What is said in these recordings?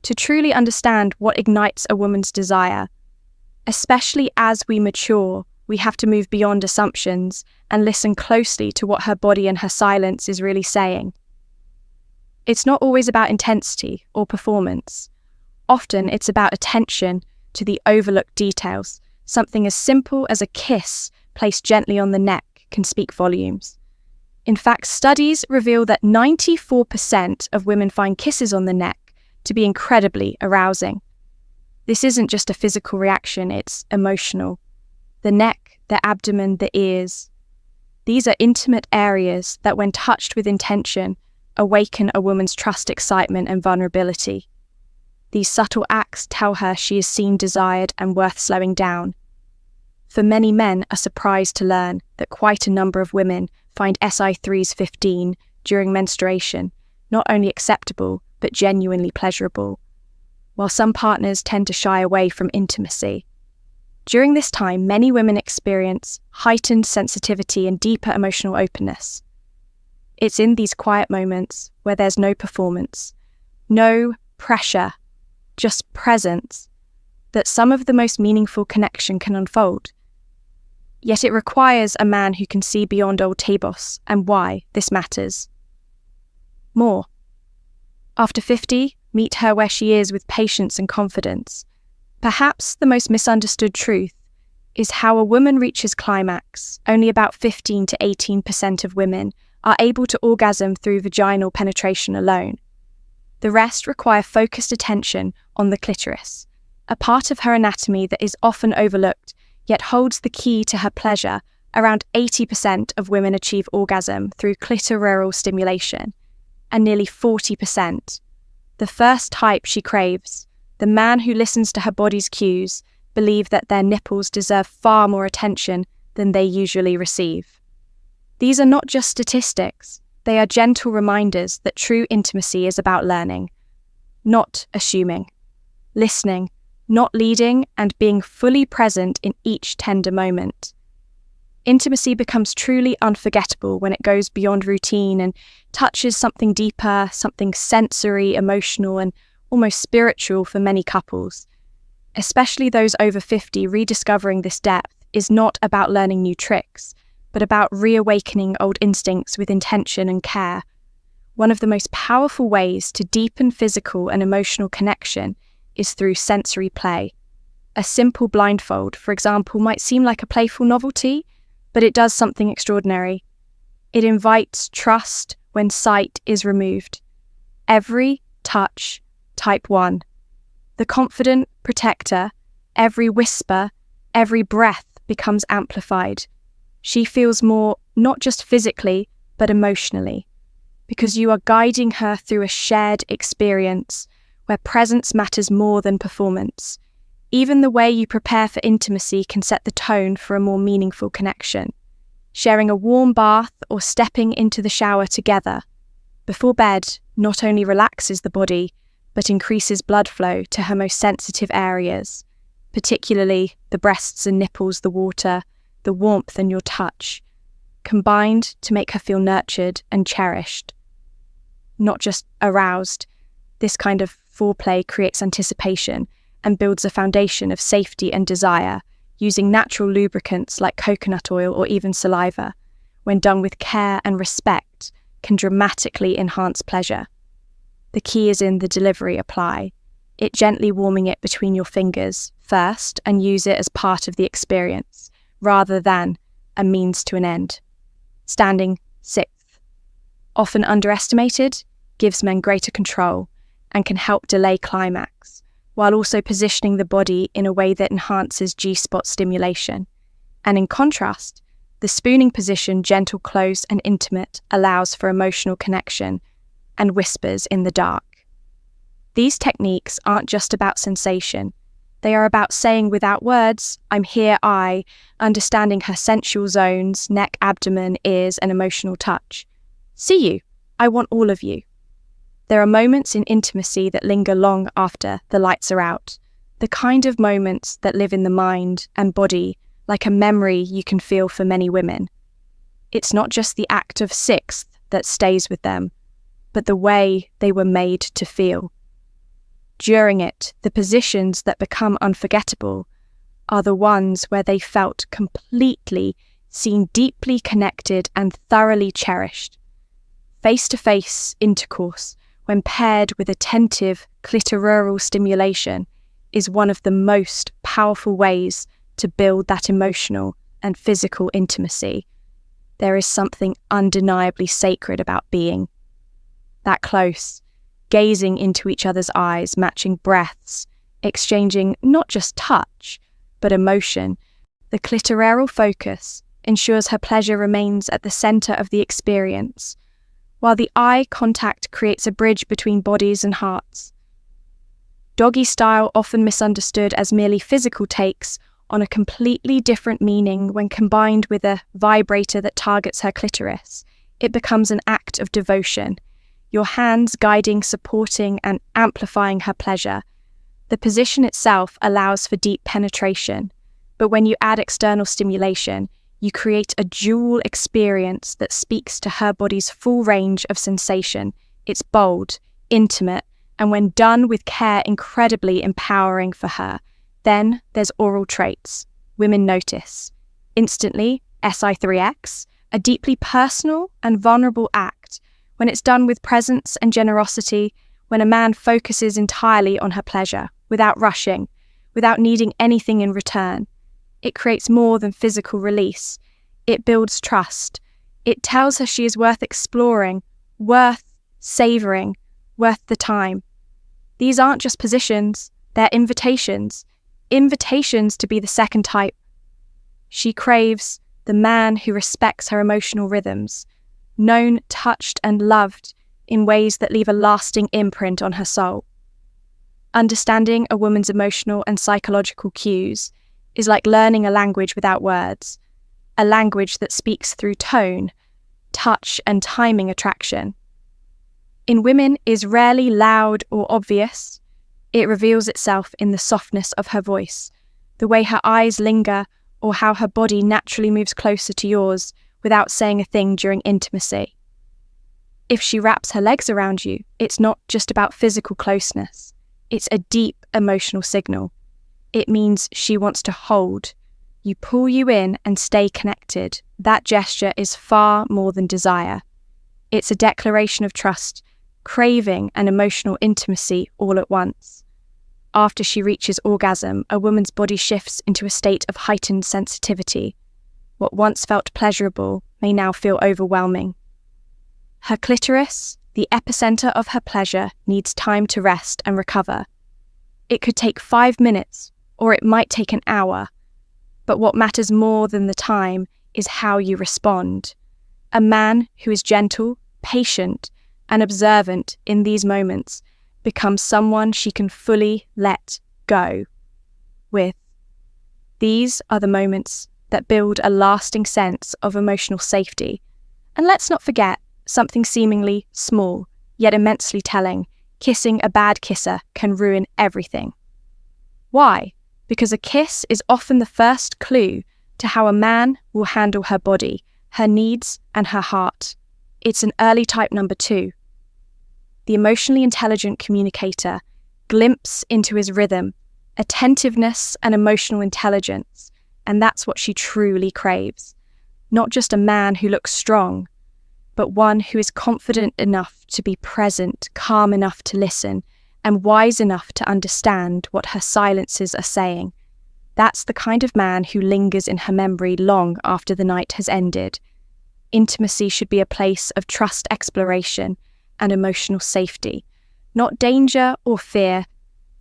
to truly understand what ignites a woman's desire. Especially as we mature, we have to move beyond assumptions and listen closely to what her body and her silence is really saying. It's not always about intensity or performance. Often it's about attention to the overlooked details. Something as simple as a kiss placed gently on the neck can speak volumes. In fact, studies reveal that 94% of women find kisses on the neck to be incredibly arousing. This isn't just a physical reaction, it's emotional. The neck, the abdomen, the ears. These are intimate areas that, when touched with intention, awaken a woman's trust, excitement, and vulnerability. These subtle acts tell her she is seen, desired, and worth slowing down. For many men are surprised to learn that quite a number of women find SI3's 15 during menstruation not only acceptable, but genuinely pleasurable, while some partners tend to shy away from intimacy. During this time, many women experience heightened sensitivity and deeper emotional openness. It's in these quiet moments where there's no performance, no pressure, just presence, that some of the most meaningful connection can unfold. Yet it requires a man who can see beyond old tables and why this matters. More. After 50, meet her where she is with patience and confidence. Perhaps the most misunderstood truth is how a woman reaches climax. Only about 15 to 18% of women are able to orgasm through vaginal penetration alone. The rest require focused attention on the clitoris, a part of her anatomy that is often overlooked, yet holds the key to her pleasure. Around 80% of women achieve orgasm through clitoral stimulation, and nearly 40%. The first type she craves, the man who listens to her body's cues, believe that their nipples deserve far more attention than they usually receive. These are not just statistics, they are gentle reminders that true intimacy is about learning, not assuming, listening, not leading, and being fully present in each tender moment. Intimacy becomes truly unforgettable when it goes beyond routine and touches something deeper, something sensory, emotional, and almost spiritual for many couples. Especially those over 50, rediscovering this depth is not about learning new tricks, but about reawakening old instincts with intention and care. One of the most powerful ways to deepen physical and emotional connection is through sensory play. A simple blindfold, for example, might seem like a playful novelty, but it does something extraordinary. It invites trust when sight is removed. Every touch, type 1. The confident protector, every whisper, every breath becomes amplified. She feels more, not just physically, but emotionally, because you are guiding her through a shared experience where presence matters more than performance. Even the way you prepare for intimacy can set the tone for a more meaningful connection. Sharing a warm bath or stepping into the shower together before bed not only relaxes the body, but increases blood flow to her most sensitive areas, particularly the breasts and nipples, the water, the warmth and your touch, combined to make her feel nurtured and cherished, not just aroused. This kind of foreplay creates anticipation and builds a foundation of safety and desire, using natural lubricants like coconut oil or even saliva, when done with care and respect, can dramatically enhance pleasure. The key is in the delivery apply, it gently warming it between your fingers first and use it as part of the experience, rather than a means to an end. Standing 6th. Often underestimated, gives men greater control and can help delay climax, while also positioning the body in a way that enhances G-spot stimulation. And in contrast, the spooning position, gentle, close, and intimate, allows for emotional connection and whispers in the dark. These techniques aren't just about sensation. They are about saying without words, I'm here, understanding her sensual zones, neck, abdomen, ears, and emotional touch. See you. I want all of you. There are moments in intimacy that linger long after the lights are out, the kind of moments that live in the mind and body like a memory you can feel for many women. It's not just the act of 6th that stays with them, but the way they were made to feel. During it, the positions that become unforgettable are the ones where they felt completely seen, deeply connected, and thoroughly cherished. Face-to-face intercourse, when paired with attentive clitoral stimulation, is one of the most powerful ways to build that emotional and physical intimacy. There is something undeniably sacred about being that close, gazing into each other's eyes, matching breaths, exchanging not just touch, but emotion. The clitoral focus ensures her pleasure remains at the center of the experience, while the eye contact creates a bridge between bodies and hearts. Doggy style, often misunderstood as merely physical, takes on a completely different meaning when combined with a vibrator that targets her clitoris. It becomes an act of devotion, your hands guiding, supporting, and amplifying her pleasure. The position itself allows for deep penetration, but when you add external stimulation, you create a dual experience that speaks to her body's full range of sensation. It's bold, intimate, and when done with care, incredibly empowering for her. Then there's oral traits. Women notice. Instantly, SI3X, a deeply personal and vulnerable act. When it's done with presence and generosity, when a man focuses entirely on her pleasure, without rushing, without needing anything in return. It creates more than physical release. It builds trust. It tells her she is worth exploring, worth savoring, worth the time. These aren't just positions, they're invitations. Invitations to be the second type. She craves the man who respects her emotional rhythms, known, touched, and loved in ways that leave a lasting imprint on her soul. Understanding a woman's emotional and psychological cues is like learning a language without words, a language that speaks through tone, touch, and timing attraction. In women is rarely loud or obvious. It reveals itself in the softness of her voice, the way her eyes linger, or how her body naturally moves closer to yours without saying a thing during intimacy. If she wraps her legs around you, it's not just about physical closeness. It's a deep emotional signal. It means she wants to hold. You pull you in and stay connected. That gesture is far more than desire. It's a declaration of trust, craving, and emotional intimacy all at once. After she reaches orgasm, a woman's body shifts into a state of heightened sensitivity. What once felt pleasurable may now feel overwhelming. Her clitoris, the epicenter of her pleasure, needs time to rest and recover. It could take 5 minutes, or it might take an hour. But what matters more than the time is how you respond. A man who is gentle, patient, and observant in these moments becomes someone she can fully let go with. These are the moments that build a lasting sense of emotional safety. And let's not forget something seemingly small, yet immensely telling. Kissing a bad kisser can ruin everything. Why? Because a kiss is often the first clue to how a man will handle her body, her needs, and her heart. It's an early type number 2. The emotionally intelligent communicator, glimpse into his rhythm, attentiveness, and emotional intelligence, and that's what she truly craves. Not just a man who looks strong, but one who is confident enough to be present, calm enough to listen, and wise enough to understand what her silences are saying. That's the kind of man who lingers in her memory long after the night has ended. Intimacy should be a place of trust, exploration, and emotional safety, not danger or fear,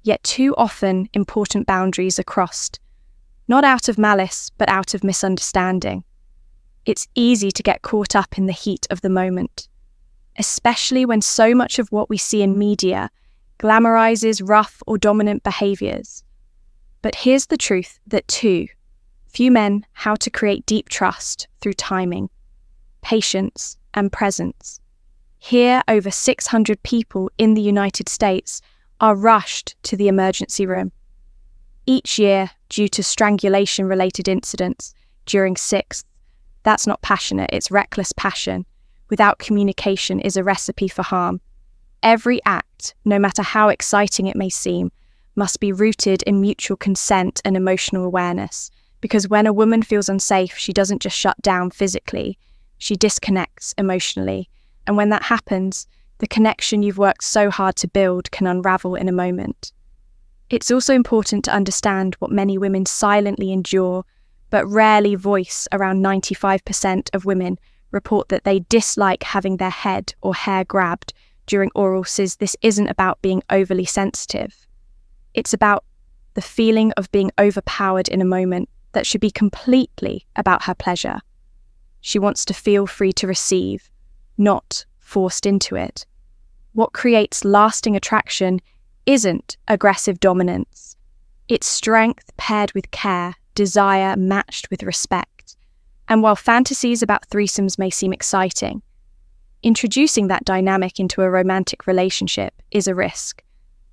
yet too often important boundaries are crossed, not out of malice, but out of misunderstanding. It's easy to get caught up in the heat of the moment, especially when so much of what we see in media glamorizes rough or dominant behaviors. But here's the truth that few men how to create deep trust through timing, patience, and presence. Here, over 600 people in the United States are rushed to the emergency room each year due to strangulation-related incidents during 6th. That's not passionate, it's reckless passion. Without communication is a recipe for harm. Every act, no matter how exciting it may seem, must be rooted in mutual consent and emotional awareness, because when a woman feels unsafe, she doesn't just shut down physically, she disconnects emotionally. And when that happens, the connection you've worked so hard to build can unravel in a moment. It's also important to understand what many women silently endure, but rarely voice. Around 95% of women report that they dislike having their head or hair grabbed during oral sex. This isn't about being overly sensitive. It's about the feeling of being overpowered in a moment that should be completely about her pleasure. She wants to feel free to receive, not forced into it. What creates lasting attraction isn't aggressive dominance. It's strength paired with care, desire matched with respect. And while fantasies about threesomes may seem exciting, introducing that dynamic into a romantic relationship is a risk.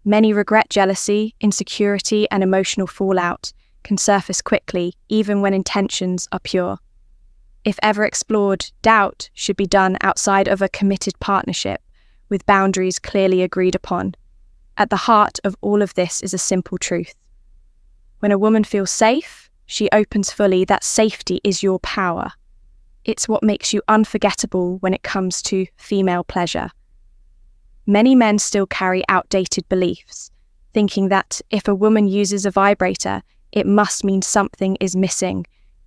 Many regret jealousy, insecurity, and emotional fallout can surface quickly, even when intentions are pure. If ever explored, doubt should be done outside of a committed partnership, with boundaries clearly agreed upon. At the heart of all of this is a simple truth. When a woman feels safe, she opens fully. That safety is your power. It's what makes you unforgettable when it comes to female pleasure. Many men still carry outdated beliefs, thinking that if a woman uses a vibrator, it must mean something is missing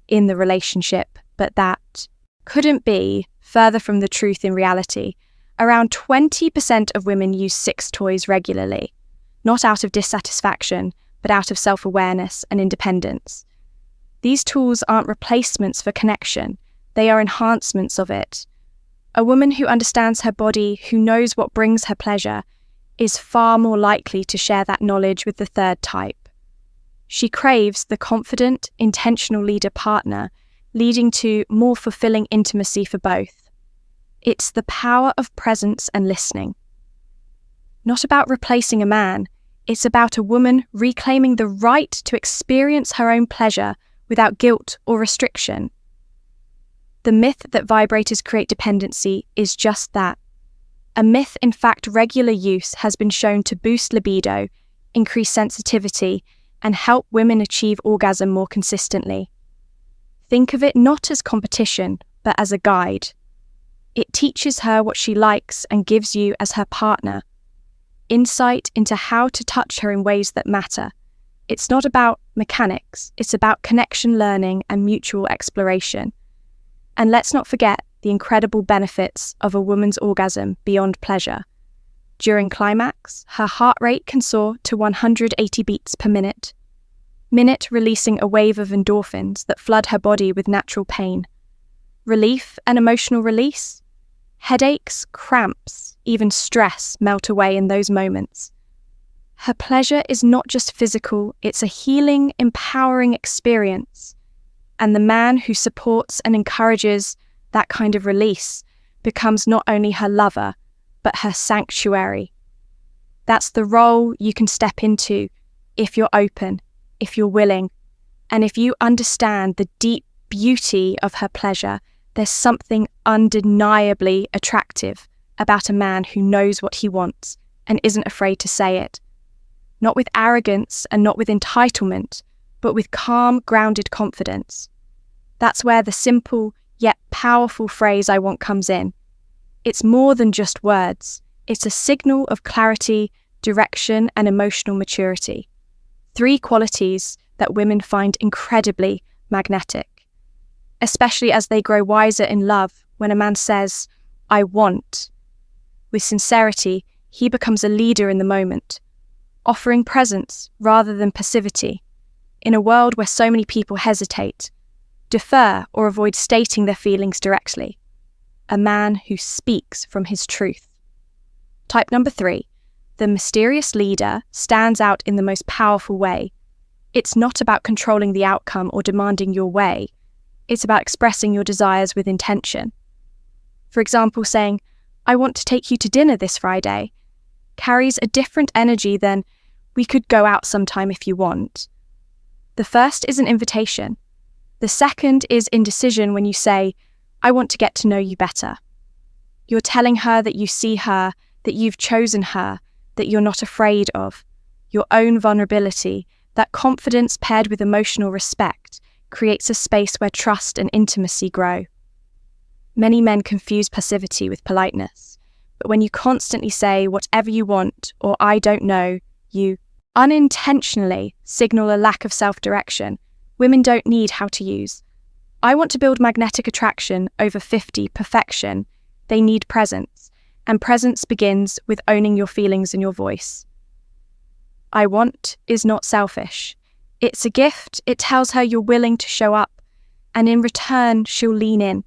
in the relationship, but that couldn't be further from the truth in reality. Around 20% of women use sex toys regularly, not out of dissatisfaction, but out of self-awareness and independence. These tools aren't replacements for connection, they are enhancements of it. A woman who understands her body, who knows what brings her pleasure, is far more likely to share that knowledge with the third type. She craves the confident, intentional leader partner, leading to more fulfilling intimacy for both. It's the power of presence and listening. Not about replacing a man, it's about a woman reclaiming the right to experience her own pleasure without guilt or restriction. The myth that vibrators create dependency is just that. A myth. In fact, regular use has been shown to boost libido, increase sensitivity, and help women achieve orgasm more consistently. Think of it not as competition, but as a guide. It teaches her what she likes and gives you, as her partner, insight into how to touch her in ways that matter. It's not about mechanics, it's about connection, learning, and mutual exploration. And let's not forget the incredible benefits of a woman's orgasm beyond pleasure. During climax, her heart rate can soar to 180 beats per minute, releasing a wave of endorphins that flood her body with natural pain. Relief and emotional release. Headaches, cramps, even stress melt away in those moments. Her pleasure is not just physical, it's a healing, empowering experience. And the man who supports and encourages that kind of release becomes not only her lover, but her sanctuary. That's the role you can step into if you're open, if you're willing, and if you understand the deep beauty of her pleasure. There's something undeniably attractive about a man who knows what he wants and isn't afraid to say it. Not with arrogance and not with entitlement, but with calm, grounded confidence. That's where the simple yet powerful phrase "I want" comes in. It's more than just words. It's a signal of clarity, direction, and emotional maturity. 3 qualities that women find incredibly magnetic. Especially as they grow wiser in love. When a man says, "I want," with sincerity, he becomes a leader in the moment, offering presence rather than passivity. In a world where so many people hesitate, defer, or avoid stating their feelings directly, a man who speaks from his truth. Type number 3, the mysterious leader, stands out in the most powerful way. It's not about controlling the outcome or demanding your way. It's about expressing your desires with intention. For example, saying, "I want to take you to dinner this Friday," carries a different energy than "we could go out sometime if you want." The first is an invitation. The second is indecision when you say, "I want to get to know you better." You're telling her that you see her, that you've chosen her, that you're not afraid of. Your own vulnerability, that confidence paired with emotional respect, creates a space where trust and intimacy grow. Many men confuse passivity with politeness, but when you constantly say whatever you want or I don't know, you unintentionally signal a lack of self-direction. Women don't need how to use. I want to build magnetic attraction over 50 perfection. They need presence, and presence begins with owning your feelings and your voice. I want is not selfish. It's a gift. It tells her you're willing to show up, and in return, she'll lean in.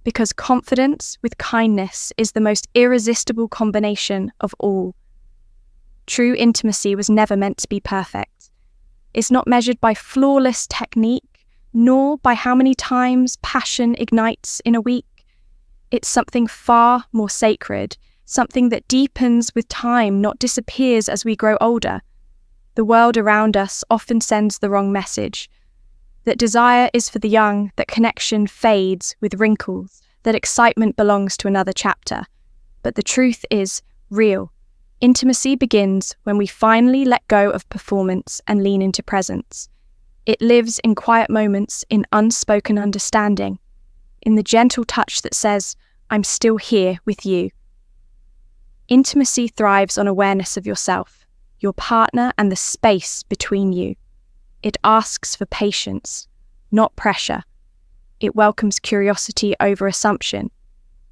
Because confidence with kindness is the most irresistible combination of all. True intimacy was never meant to be perfect. It's not measured by flawless technique, nor by how many times passion ignites in a week. It's something far more sacred, something that deepens with time, not disappears as we grow older. The world around us often sends the wrong message. That desire is for the young, that connection fades with wrinkles, that excitement belongs to another chapter. But the truth is real. Intimacy begins when we finally let go of performance and lean into presence. It lives in quiet moments, in unspoken understanding, in the gentle touch that says, I'm still here with you. Intimacy thrives on awareness of yourself, your partner, and the space between you. It asks for patience, not pressure. It welcomes curiosity over assumption.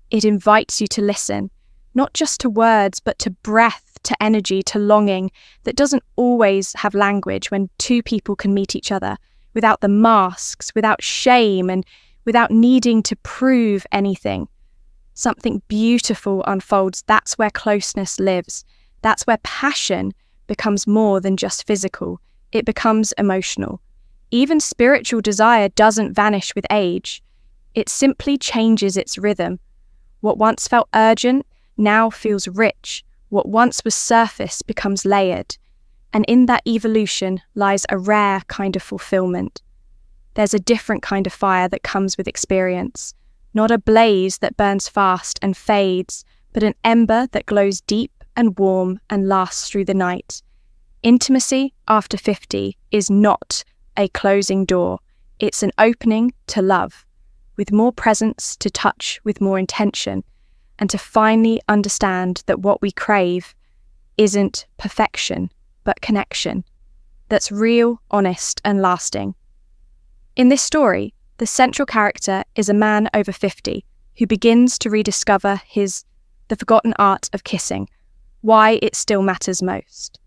It invites you to listen, not just to words, but to breath, to energy, to longing that doesn't always have language when two people can meet each other without the masks, without shame, and without needing to prove anything. Something beautiful unfolds. That's where closeness lives. That's where passion becomes more than just physical. It becomes emotional. Even spiritual desire doesn't vanish with age. It simply changes its rhythm. What once felt urgent now feels rich. What once was surface becomes layered. And in that evolution lies a rare kind of fulfillment. There's a different kind of fire that comes with experience. Not a blaze that burns fast and fades, but an ember that glows deep and warm and lasts through the night. Intimacy after 50 is not a closing door. It's an opening to love, with more presence, to touch with more intention, and to finally understand that what we crave isn't perfection, but connection that's real, honest, and lasting. In this story, the central character is a man over 50 who begins to rediscover the forgotten art of kissing, why it still matters most.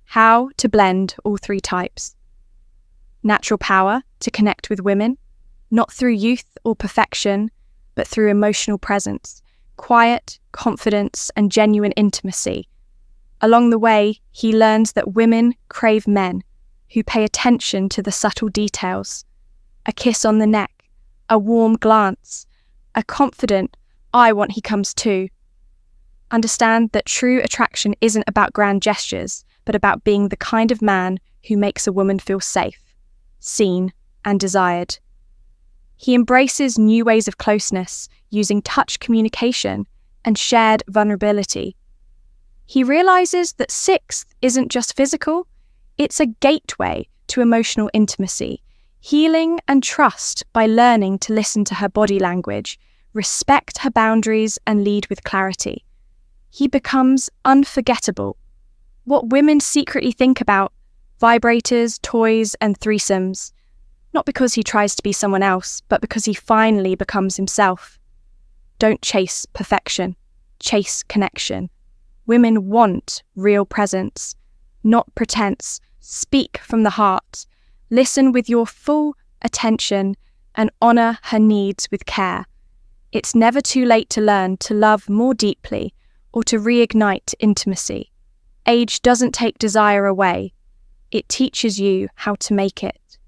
How to blend all three types. Natural power to connect with women, not through youth or perfection, but through emotional presence, quiet, confidence, and genuine intimacy. Along the way, he learns that women crave men who pay attention to the subtle details. A kiss on the neck, a warm glance, a confident, I want he comes too. Understand that true attraction isn't about grand gestures, but about being the kind of man who makes a woman feel safe, seen, and desired. He embraces new ways of closeness using touch communication and shared vulnerability. He realizes that sex isn't just physical, it's a gateway to emotional intimacy, healing and trust by learning to listen to her body language, respect her boundaries, and lead with clarity. He becomes unforgettable. What women secretly think about vibrators, toys, and threesomes, not because he tries to be someone else, but because he finally becomes himself. Don't chase perfection, chase connection. Women want real presence, not pretense. Speak from the heart. Listen with your full attention and honor her needs with care. It's never too late to learn to love more deeply or to reignite intimacy. Age doesn't take desire away. It teaches you how to make it.